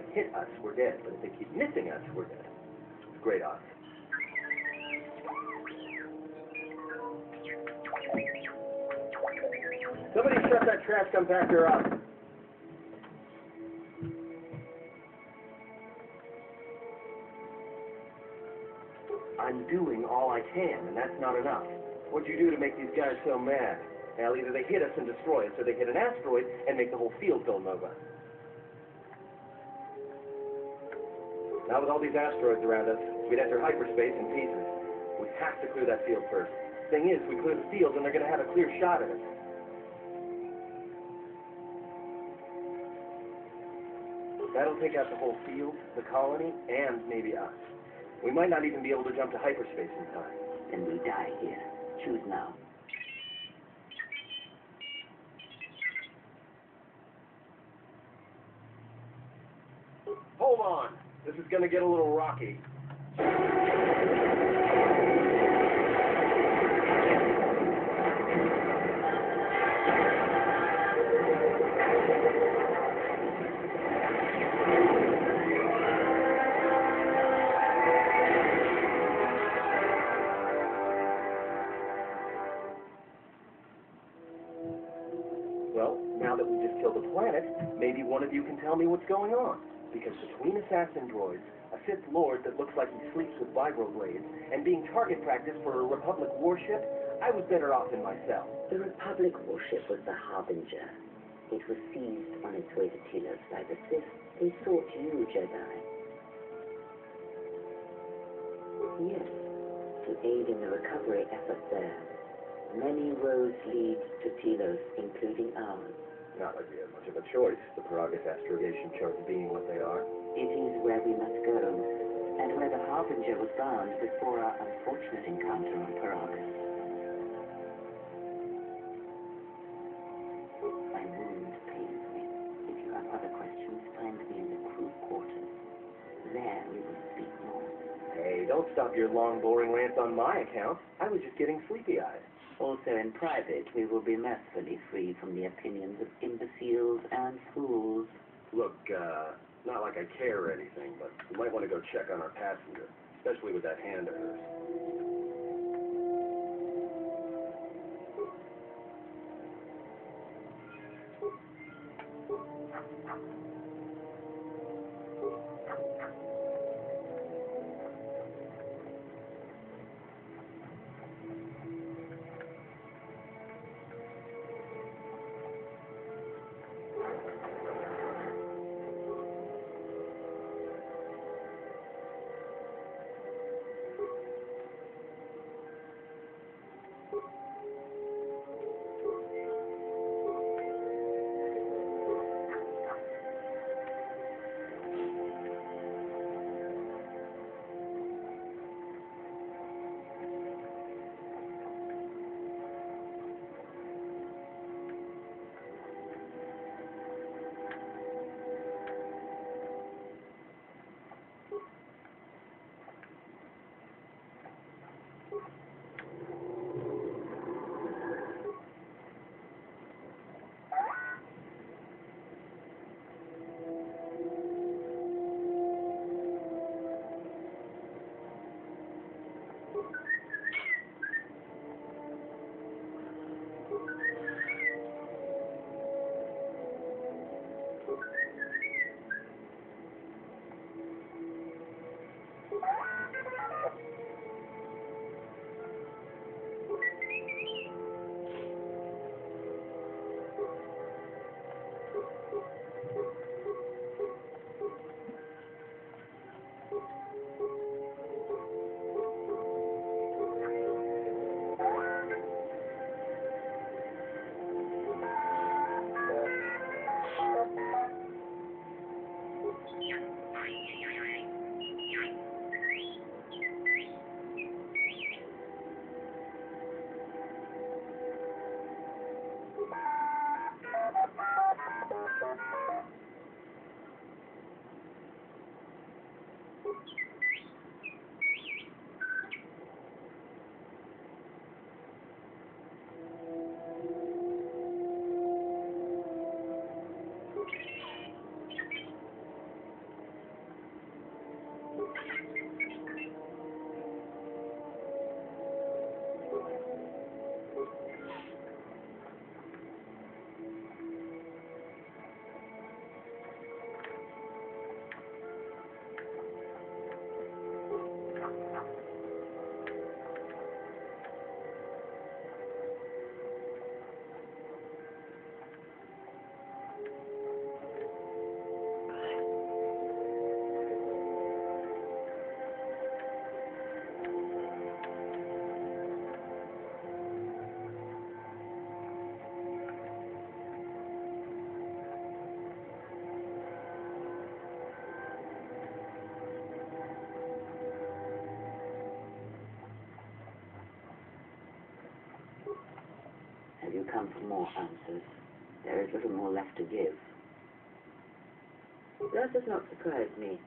they hit us, we're dead. But if they keep missing us, we're dead. It's great odds. Somebody shut that trash compactor up. I'm doing all I can, and that's not enough. What'd you do to make these guys so mad? Well, either they hit us and destroy us, or they hit an asteroid and make the whole field go nova. Now with all these asteroids around us, we'd enter hyperspace in pieces. We have to clear that field first. Thing is, we clear the field and they're going to have a clear shot at us. That'll take out the whole field, the colony, and maybe us. We might not even be able to jump to hyperspace in time. Then we die here. Choose now. Hold on. This is going to get a little rocky. Well, now that we just killed the planet, maybe one of you can tell me what's going on. Because between assassin droids, a Sith Lord that looks like he sleeps with vibroblades, and being target practice for a Republic warship, I was better off than myself. The Republic warship was the Harbinger. It was seized on its way to Telos by the Sith. They sought you, Jedi. Yes, to aid in the recovery effort there. Many roads lead to Telos, including ours. Not like we had much of a choice, the Paragus astrogation charts being what they are. It is where we must go, and where the Harbinger was bound before our unfortunate encounter on Paragus. My wound pains me. If you have other questions, find me in the crew quarters. There we will speak more. Hey, don't stop your long, boring rants on my account. I was just getting sleepy-eyed. Also in private, we will be mercifully free from the opinions of imbeciles and fools. Look, not like I care or anything, but you might want to go check on our passenger, especially with that hand of hers. come for more answers. There is little more left to give. That does not surprise me,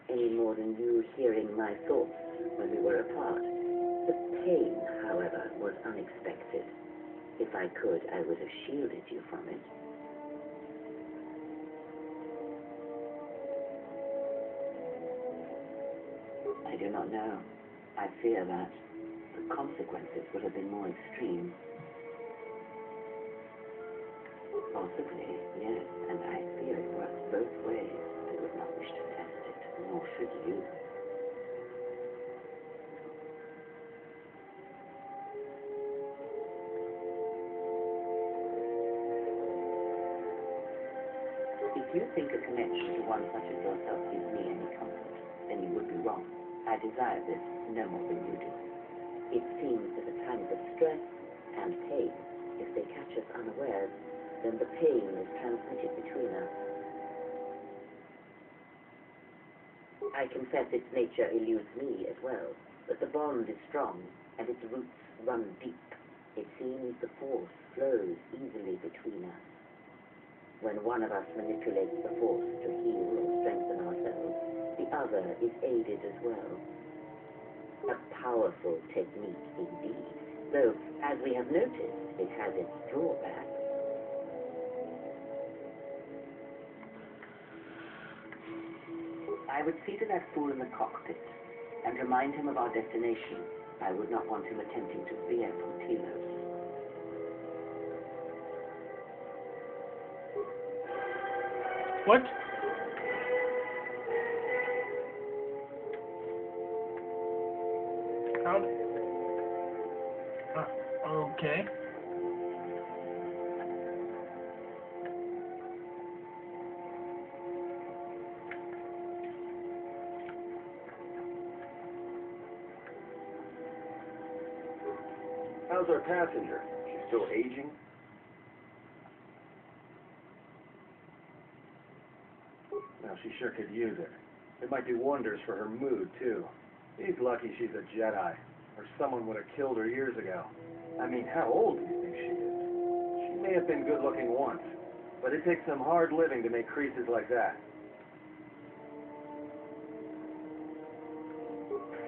any more than you hearing my thoughts when we were apart. The pain, however, was unexpected. If I could, I would have shielded you from it. I do not know. I fear that the consequences would have been more extreme. Possibly, yes, and I fear it works both ways. I would not wish to test it, nor should you. If you think a connection to one such as yourself gives me any comfort, then you would be wrong. I desire this no more than you do. It seems that at times of stress and pain, if they catch us unawares, then the pain is transmitted between us. I confess its nature eludes me as well, but the bond is strong, and its roots run deep. It seems the force flows easily between us. When one of us manipulates the force to heal or strengthen ourselves, the other is aided as well. A powerful technique indeed, though, as we have noticed, it has its drawbacks. I would see to that fool in the cockpit and remind him of our destination. I would not want him attempting to veer from Telos. What? How? Okay. How's our passenger? She's still aging? Well, she sure could use it. It might do wonders for her mood, too. He's lucky she's a Jedi, or someone would have killed her years ago. I mean, how old do you think she is? She may have been good-looking once, but it takes some hard living to make creases like that.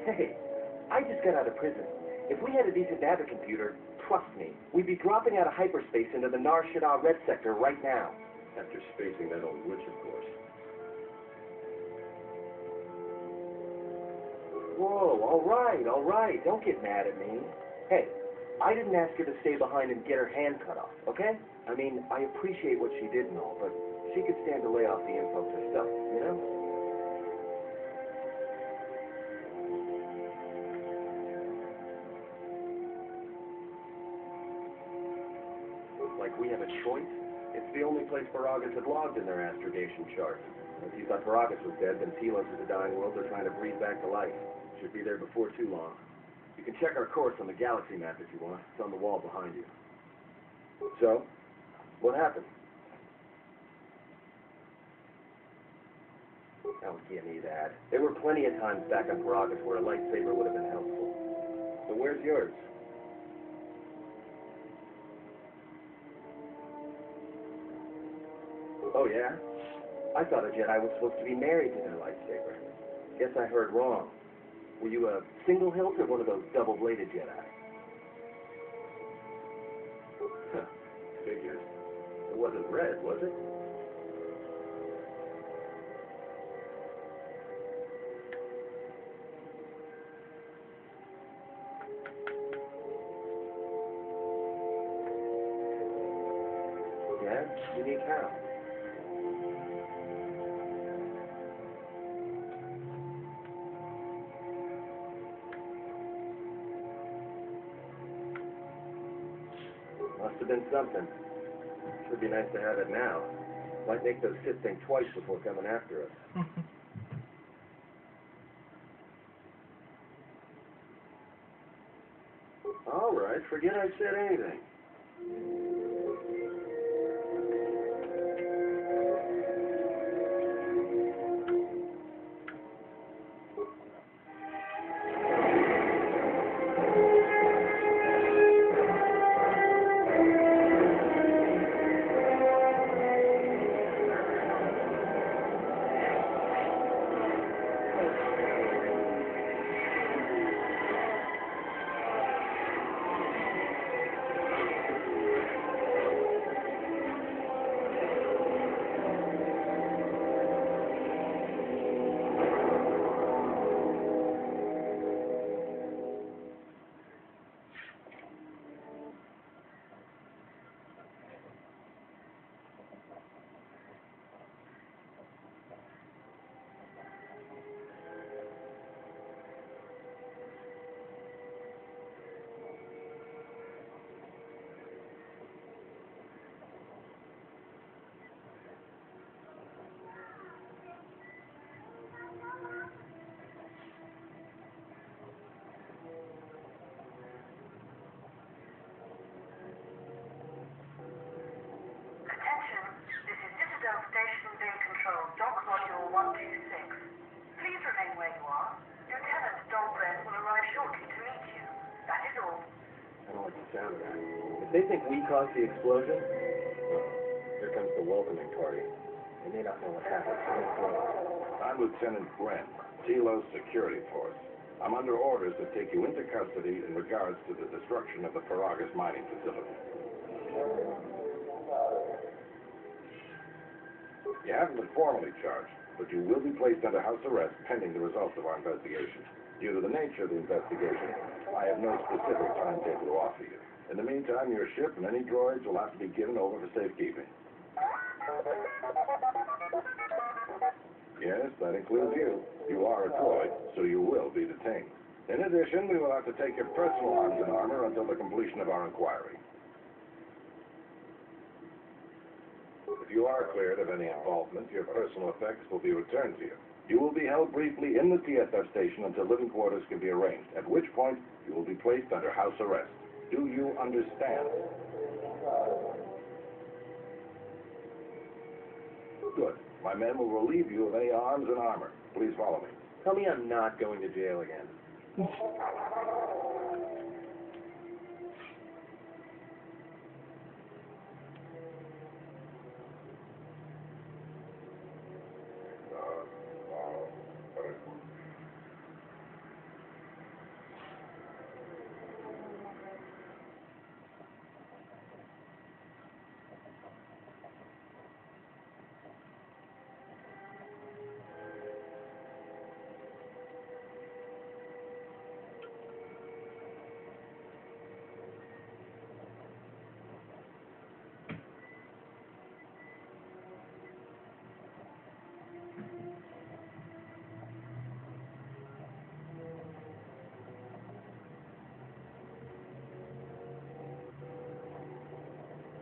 Hey, I just got out of prison. If we had a decent navicomputer, trust me, we'd be dropping out of hyperspace into the Nar Shaddaa Red Sector right now. After spacing that old witch, of course. Whoa, all right, don't get mad at me. Hey, I didn't ask her to stay behind and get her hand cut off, okay? I mean, I appreciate what she did and all, but she could stand to lay off the info herself, you know? Like we have a choice? It's the only place Paragus had logged in their astrogation chart. If you thought Paragus was dead, then Telos is a dying world they're trying to breathe back to life. Should be there before too long. You can check our course on the galaxy map if you want. It's on the wall behind you. So, what happened? Don't give me that. There were plenty of times back on Paragus where a lightsaber would have been helpful. So where's yours? Oh, yeah? I thought a Jedi was supposed to be married to their lightsaber. Guess I heard wrong. Were you a single hilt or one of those double-bladed Jedi? Huh. Figures. It wasn't red, was it? Yeah? Unique how? Must have been something. Should be nice to have it now. Might make those Sith think twice before coming after us. All right, forget I said anything. They think we caused the explosion? Oh, here comes the welcoming party. They may not know what happened, so let's go. I'm Lieutenant Gren, Tilo's security force. I'm under orders to take you into custody in regards to the destruction of the Paragas mining facility. You haven't been formally charged, but you will be placed under house arrest pending the results of our investigation. Due to the nature of the investigation, I have no specific timetable to offer you. In the meantime, your ship and any droids will have to be given over for safekeeping. Yes, that includes you. You are a droid, so you will be detained. In addition, we will have to take your personal arms and armor until the completion of our inquiry. If you are cleared of any involvement, your personal effects will be returned to you. You will be held briefly in the TSF station until living quarters can be arranged, at which point you will be placed under house arrest. Do you understand? Good. My men will relieve you of any arms and armor. Please follow me. Tell me I'm not going to jail again.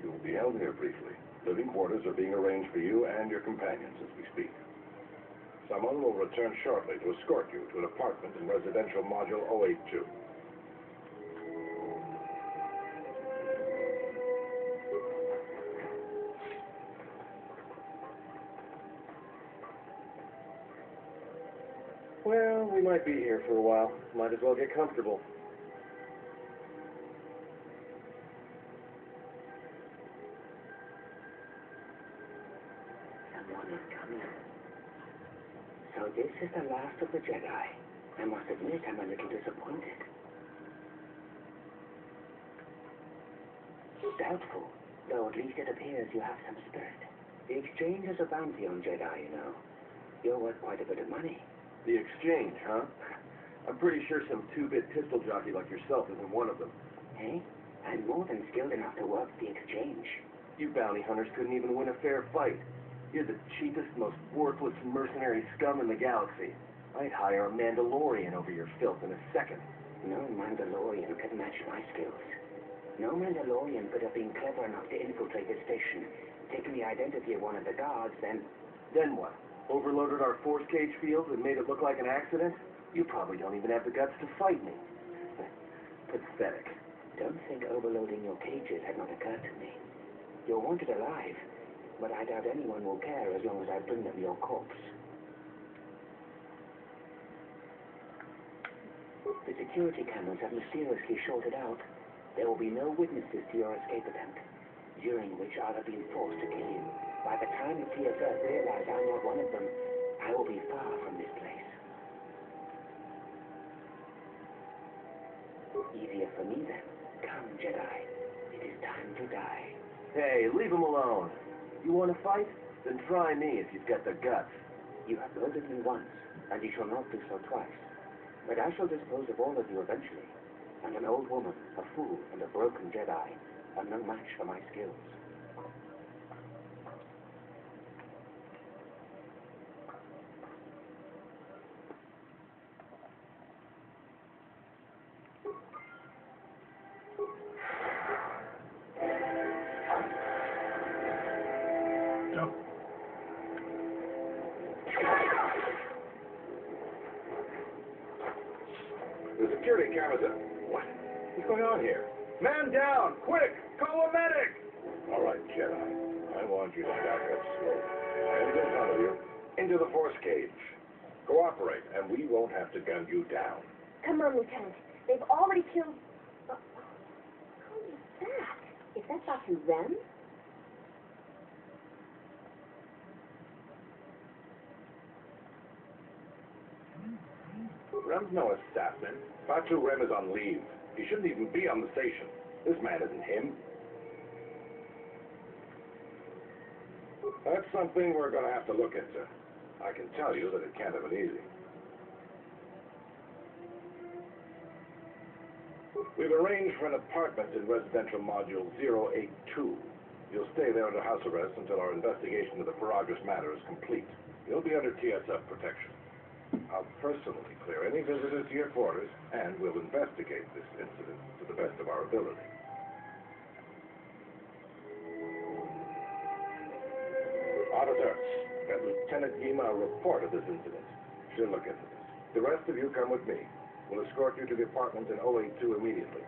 You will be held here briefly. Living quarters are being arranged for you and your companions as we speak. Someone will return shortly to escort you to an apartment in residential module 082. Well, we might be here for a while. Might as well get comfortable. Someone is coming. So this is the last of the Jedi. I must admit I'm a little disappointed. Doubtful, though at least it appears you have some spirit. The exchange is a bounty on Jedi, you know. You're worth quite a bit of money. The exchange, huh? I'm pretty sure some two-bit pistol jockey like yourself isn't one of them. Hey, I'm more than skilled enough to work the exchange. You bounty hunters couldn't even win a fair fight. You're the cheapest, most worthless mercenary scum in the galaxy. I'd hire a Mandalorian over your filth in a second. No Mandalorian could match my skills. No Mandalorian could have been clever enough to infiltrate this station, taken the identity of one of the guards, then... Then what? Overloaded our force cage fields and made it look like an accident? You probably don't even have the guts to fight me. Pathetic. Don't think overloading your cages had not occurred to me. You're wanted alive, but I doubt anyone will care as long as I bring them your corpse. The security cameras have mysteriously shorted out. There will be no witnesses to your escape attempt, during which I'll have been forced to kill you. By the time the TSF realize I'm not one of them, I will be far from this place. Easier for me then. Come, Jedi. It is time to die. Hey, leave him alone. You want to fight? Then try me if you've got the guts. You have murdered me once, and you shall not do so twice. But I shall dispose of all of you eventually. And an old woman, a fool, and a broken Jedi are no match for my skills. Go. The security cameras are... What? What's going on here? Man down! Quick! Call a medic! All right, Jedi. I want you to back up slowly. Hands in front of you. Into the force cage. Cooperate, and we won't have to gun you down. Come on, Lieutenant. They've already killed... Who is that? Is that Dr. Rem? Rem's no assassin. Batu Rem is on leave. He shouldn't even be on the station. This man isn't him. That's something we're going to have to look into. I can tell you that it can't have been easy. We've arranged for an apartment in residential module 082. You'll stay there under house arrest until our investigation of the Paragus matter is complete. You'll be under TSF protection. I'll personally clear any visitors to your quarters, and we'll investigate this incident to the best of our ability. Officer, get Lieutenant Yima a report of this incident. She'll look into this. The rest of you come with me. We'll escort you to the apartment in 082 immediately.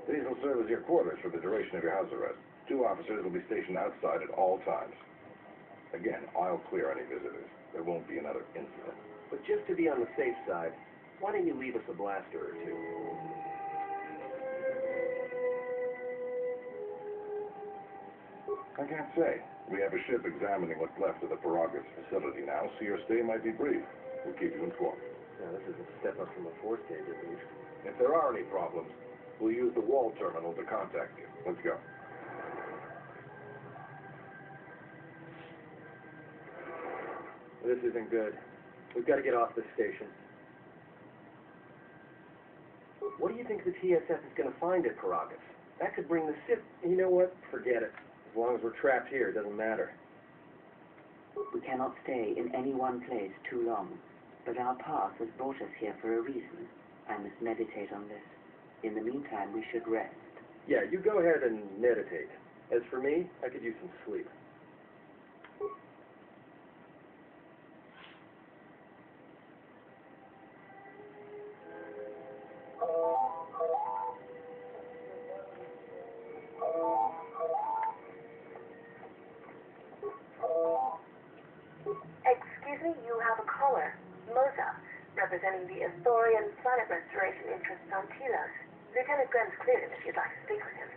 These will serve as your quarters for the duration of your house arrest. 2 officers will be stationed outside at all times. Again, I'll clear any visitors. There won't be another incident. But just to be on the safe side, why don't you leave us a blaster or two? I can't say. We have a ship examining what's left of the Paragus facility now, so your stay might be brief. We'll keep you informed. Now, this is a step up from a 4-stage at least. If there are any problems, we'll use the wall terminal to contact you. Let's go. This isn't good. We've got to get off this station. What do you think the TSF is going to find at Paragus? That could bring the ship... You know what? Forget it. As long as we're trapped here, it doesn't matter. We cannot stay in any one place too long, but our path has brought us here for a reason. I must meditate on this. In the meantime, we should rest. Yeah, you go ahead and meditate. As for me, I could use some sleep. Excuse me, you have a caller. Moza, representing the Astorian planet restoration interests on Telos. Lieutenant Grant's cleared him if you'd like to speak with him.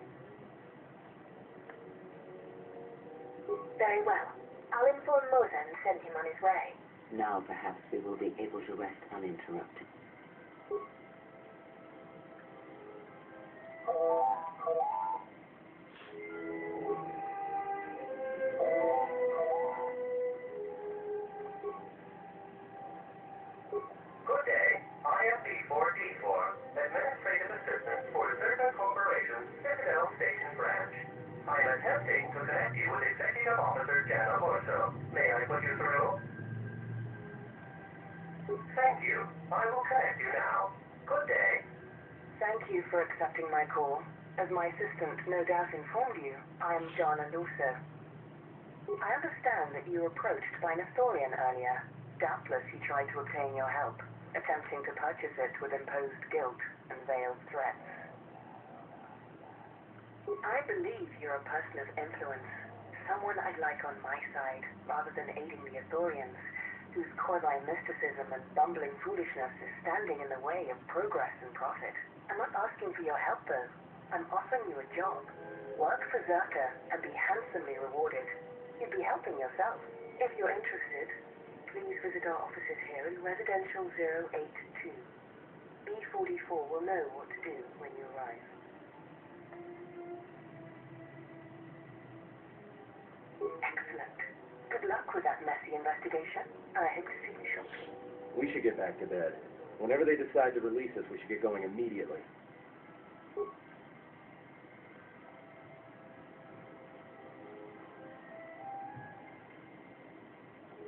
Very well. I'll inform Moza and send him on his way. Now perhaps we will be able to rest uninterrupted. Good day. I am ep5, Administrative Assistant for Zerta Corporation's Citadel Station Branch. I am attempting to connect you with Executive Officer Jan Alonso. May I put you through? Thank you. I will connect you now. Good day. Thank you for accepting my call. As my assistant no doubt informed you, I am John Aluso. I understand that you were approached by an Astorian earlier. Doubtless he tried to obtain your help, attempting to purchase it with imposed guilt and veiled threats. I believe you're a person of influence, someone I'd like on my side, rather than aiding the Astorians, whose quasi-mysticism and bumbling foolishness is standing in the way of progress and profit. I'm not asking for your help, though. I'm offering you a job. Work for Zerta and be handsomely rewarded. You'd be helping yourself. If you're interested, please visit our offices here in Residential 082. B44 will know what to do when you arrive. Excellent. Good luck with that messy investigation. I hope to see you shortly. We should get back to bed. Whenever they decide to release us, we should get going immediately.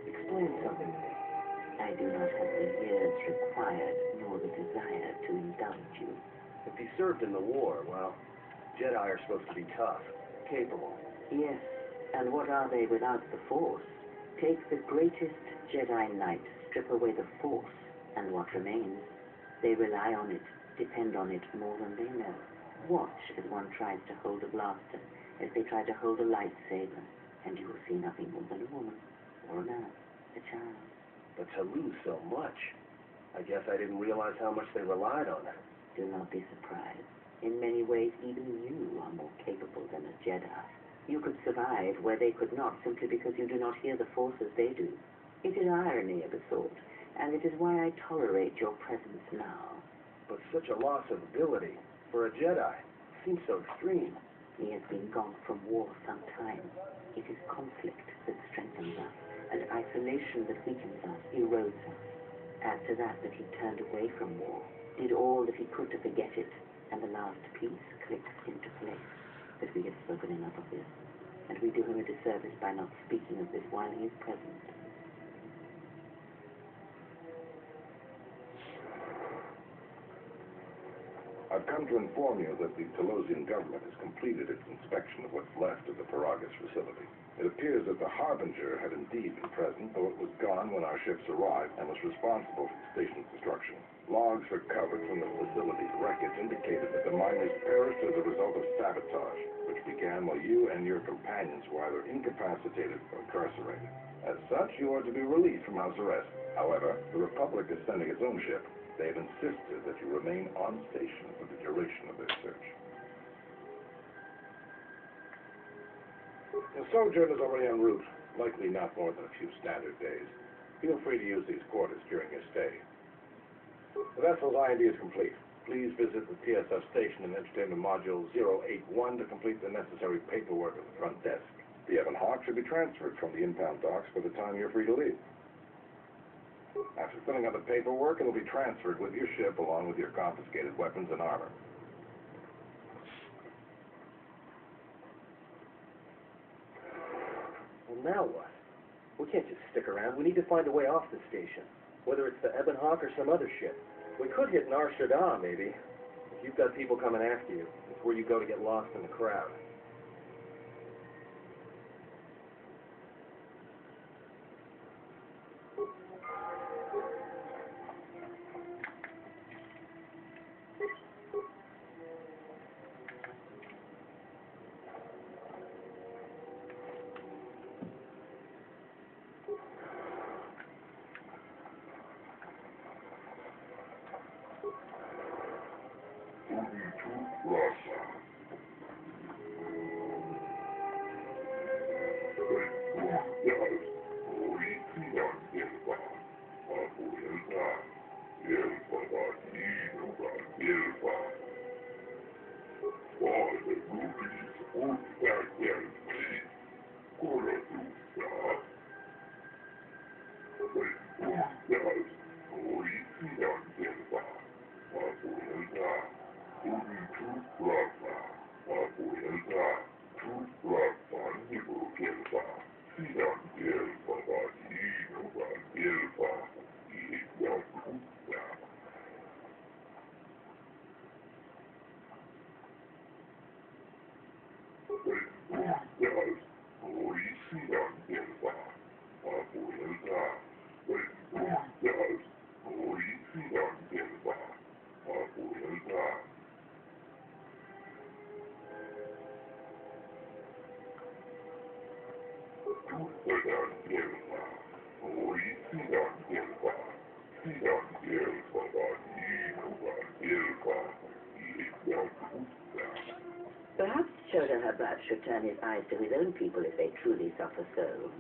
Explain something to me. I do not have the years required, nor or the desire to indulge you. If he served in the war, well, Jedi are supposed to be tough, capable. Yes, and what are they without the Force? Take the greatest Jedi Knight, strip away the Force, and what remains? They rely on it, depend on it more than they know. Watch as one tries to hold a blaster, as they try to hold a lightsaber, and you will see nothing more than a woman, or a man, a child. But to lose so much, I guess I didn't realize how much they relied on it. Do not be surprised. In many ways, even you are more capable than a Jedi. You could survive where they could not, simply because you do not hear the Force as they do. It is irony of a sort, and it is why I tolerate your presence now. But such a loss of ability for a Jedi seems so extreme. He has been gone from war some time. It is conflict that strengthens us, and isolation that weakens us, erodes us. Add to that he turned away from war, did all that he could to forget it, and the last piece clicks into place. But we have spoken enough of this, and we do him a disservice by not speaking of this while he is present. I've come to inform you that the Telosian government has completed its inspection of what's left of the Paragus facility. It appears that the Harbinger had indeed been present, though it was gone when our ships arrived and was responsible for the station's destruction. Logs recovered from the facility's wreckage indicated that the miners perished as a result of sabotage, which began while you and your companions were either incapacitated or incarcerated. As such, you are to be released from house arrest. However, the Republic is sending its own ship. They have insisted that you remain on station for the duration of their search. The sojourn is already en route, likely not more than a few standard days. Feel free to use these quarters during your stay. The vessel's IND is complete. Please visit the TSF station in Entertainment Module 081 to complete the necessary paperwork at the front desk. The Ebon Hawk should be transferred from the impound docks by the time you're free to leave. After filling out the paperwork, it'll be transferred with your ship along with your confiscated weapons and armor. Well, now what? We can't just stick around. We need to find a way off the station, whether it's the Ebon Hawk or some other ship. We could hit Nar Shaddaa, maybe. If you've got people coming after you, it's where you go to get lost in the crowd. Perhaps Choda Habat should turn his eyes to his own people if they truly suffer so.